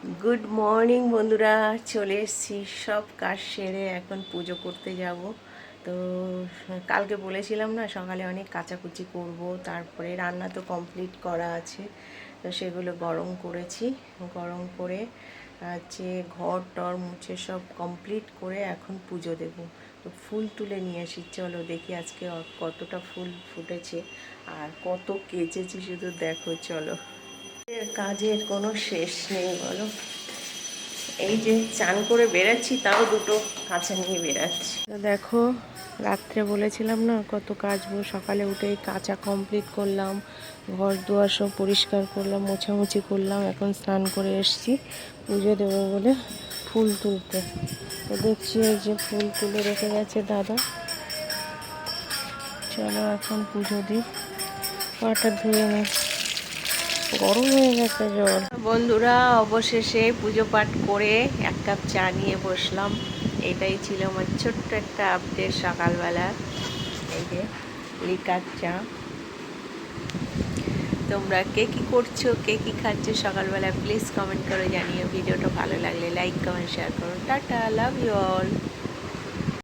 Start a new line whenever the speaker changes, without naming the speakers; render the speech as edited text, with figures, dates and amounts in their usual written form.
Good morning বন্ধুরা, চলে এসেছি সব কাজ সেরে এখন পুজো করতে যাব। তো কালকে বলেছিলাম না সকালে অনেক কাচাকুচি করব, তারপরে রান্না তো কমপ্লিট করা আছে, তো সেগুলো গরম করেছি। গরম করে হচ্ছে ঘর টর মুছে সব কমপ্লিট করে এখন পুজো দেব। তো ফুল তুলে নিয়ে আসি, চলো দেখি আজকে কতটা ফুল ফুটেছে আর কত কেচেছি শুধু দেখো, চলো। কাজের কোনো শেষ নেই বলো। এই যে চান করে বেরাচ্ছি, তাও দুটো কাঁচা নিয়ে বেরাচ্ছি। দেখো, রাত্রে বলেছিলাম না কত কাচবো, সকালে উঠেই কাঁচা কমপ্লিট করলাম, ঘর দুয়ার সব পরিষ্কার করলাম, মোছামুছি করলাম। এখন স্নান করে এসছি পুজো দেবো বলে ফুল তুলতে। তো দেখছি এই যে ফুল তুলে রেখে গেছে দাদা। চলো এখন পুজো দিই, পাটা ধুয়ে নিই, গরম হয়ে গেছে জল। বন্ধুরা, অবশেষে পুজো পাঠ করে এক কাপ চা নিয়ে বসলাম। এটাই ছিল আমার ছোট্ট একটা আপডেট সকালবেলা। এই যে লিকার চা। তোমরা কে কী করছো, কে কী খাচ্ছো সকালবেলা, প্লিজ কমেন্ট করে জানিও। ভিডিওটা ভালো লাগলে লাইক কমেন্ট শেয়ার করো। Tata, love you all.